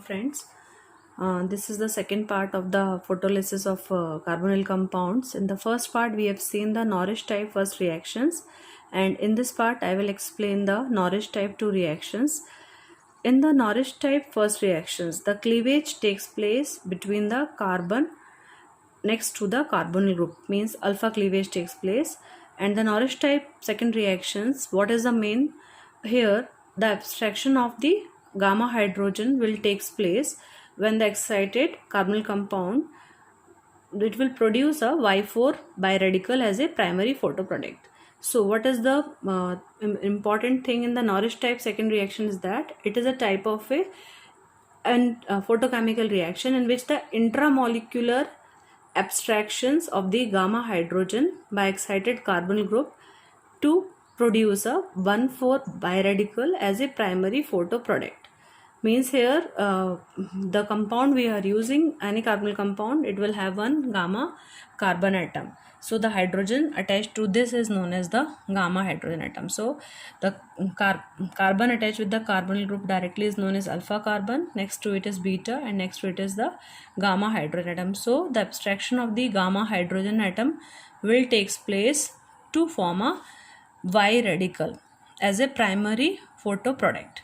friends. This is the second part of the photolysis of carbonyl compounds. In the first part we have seen the Norris type first reactions, and in this part I will explain the Norris type 2 reactions. In the Norris type first reactions, the cleavage takes place between the carbon next to the carbonyl group, means alpha cleavage takes place. And the Norris type second reactions, what is the main here? The abstraction of the gamma hydrogen will takes place when the excited carbonyl compound, it will produce a Y4 biradical as a primary photoproduct. So what is the important thing in the Norris type second reaction is that it is a type of a photochemical reaction in which the intramolecular abstractions of the gamma hydrogen by excited carbonyl group to produce a 1,4 biradical as a primary photoproduct. Means here the compound we are using, any carbonyl compound, it will have one gamma carbon atom. So the hydrogen attached to this is known as the gamma hydrogen atom. So the carbon attached with the carbonyl group directly is known as alpha carbon, next to it is beta, and next to it is the gamma hydrogen atom. So the abstraction of the gamma hydrogen atom will takes place to form a Y radical as a primary photoproduct.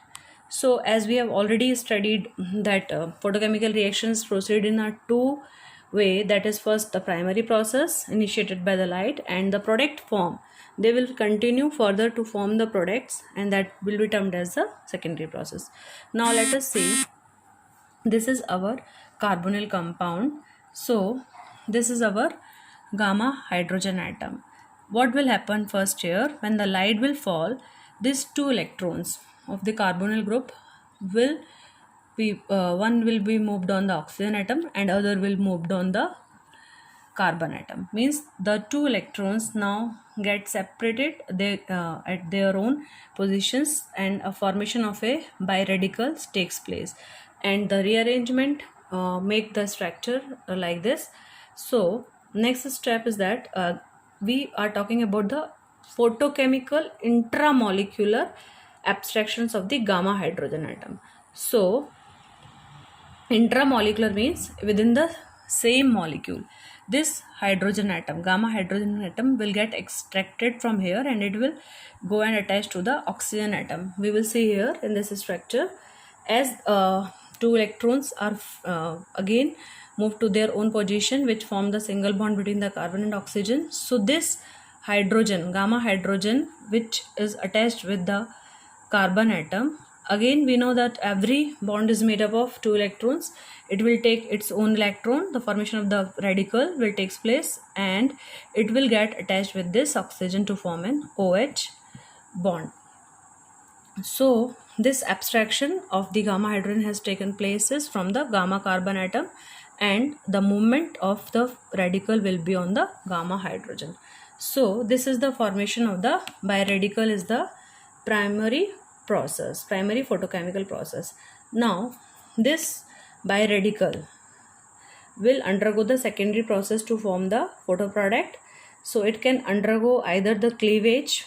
So as we have already studied that photochemical reactions proceed in a two way, that is first the primary process initiated by the light, and the product form, they will continue further to form the products, and that will be termed as the secondary process. Now let us see, this is our carbonyl compound. So this is our gamma hydrogen atom. What will happen first here? When the light will fall, these two electrons of the carbonyl group will be one will be moved on the oxygen atom and other will moved on the carbon atom. Means the two electrons now get separated at their own positions, and a formation of a biradical takes place, and the rearrangement make the structure like this. So next step is that we are talking about the photochemical intramolecular abstractions of the gamma hydrogen atom. So intramolecular means within the same molecule. This hydrogen atom, gamma hydrogen atom, will get extracted from here and it will go and attach to the oxygen atom. We will see here in this structure, as two electrons are again moved to their own position, which form the single bond between the carbon and oxygen. So this hydrogen, gamma hydrogen, which is attached with the carbon atom, again we know that every bond is made up of two electrons. It will take its own electron, the formation of the radical will takes place, and it will get attached with this oxygen to form an OH bond. So this abstraction of the gamma hydrogen has taken place from the gamma carbon atom, and the movement of the radical will be on the gamma hydrogen. So this is the formation of the biradical, is the primary process, primary photochemical process. Now this biradical will undergo the secondary process to form the photoproduct. So it can undergo either the cleavage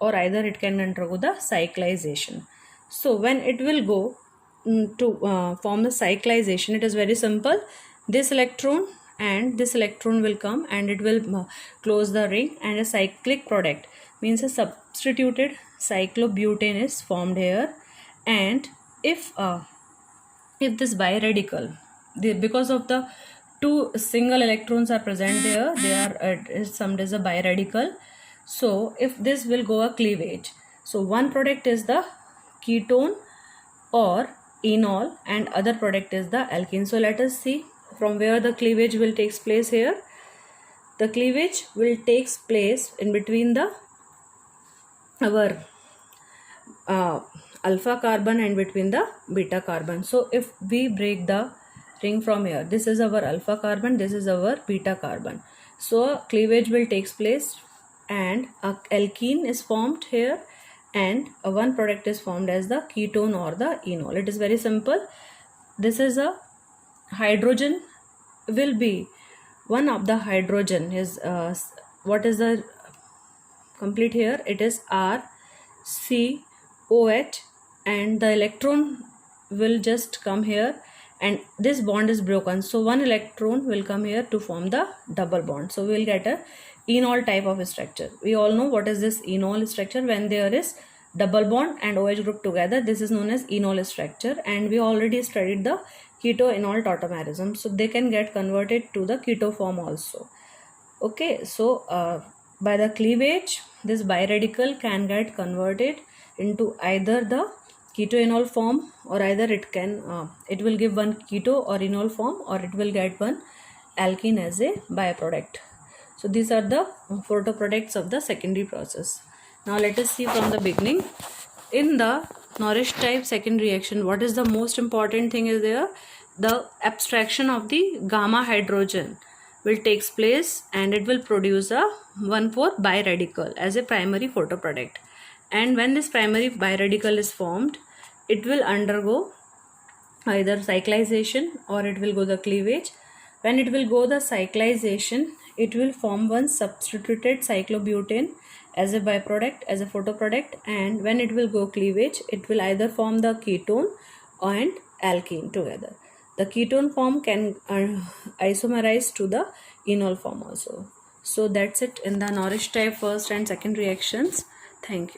or either it can undergo the cyclization. So when it will go to form the cyclization, it is very simple. This electron and this electron will come and it will close the ring, and a cyclic product, means a substituted cyclobutane is formed here. And if this biradical, because of the two single electrons are present there, they are summed as a biradical. So if this will go a cleavage, so one product is the ketone or enol and other product is the alkene. So let us see from where the cleavage will takes place here. The cleavage will takes place in between the our alpha carbon and between the beta carbon. So if we break the ring from here, this is our alpha carbon, this is our beta carbon. So cleavage will takes place and a alkene is formed here, and one product is formed as the ketone or the enol. It is very simple. This is a hydrogen will be one of the hydrogen is what is the complete here? It is R C OH, and the electron will just come here and this bond is broken, so one electron will come here to form the double bond. So we will get a enol type of structure. We all know what is this enol structure. When there is double bond and OH group together, this is known as enol structure, and we already studied the keto-enol tautomerism, so they can get converted to the keto form also. Okay, so by the cleavage, this biradical can get converted into either the keto-enol form, or either it will give one keto or enol form, or it will get one alkene as a byproduct. So these are the photoproducts of the secondary process. Now let us see from the beginning. In the Norrish type second reaction, what is the most important thing is there? The abstraction of the gamma hydrogen will takes place, and it will produce a 1,4 biradical as a primary photoproduct. And when this primary biradical is formed, it will undergo either cyclization or it will go the cleavage. When it will go the cyclization, it will form one substituted cyclobutane as a byproduct, as a photoproduct, and when it will go cleavage, it will either form the ketone and alkene together. The ketone form can isomerize to the enol form also. So that's it in the Norrish type first and second reactions. Thank you.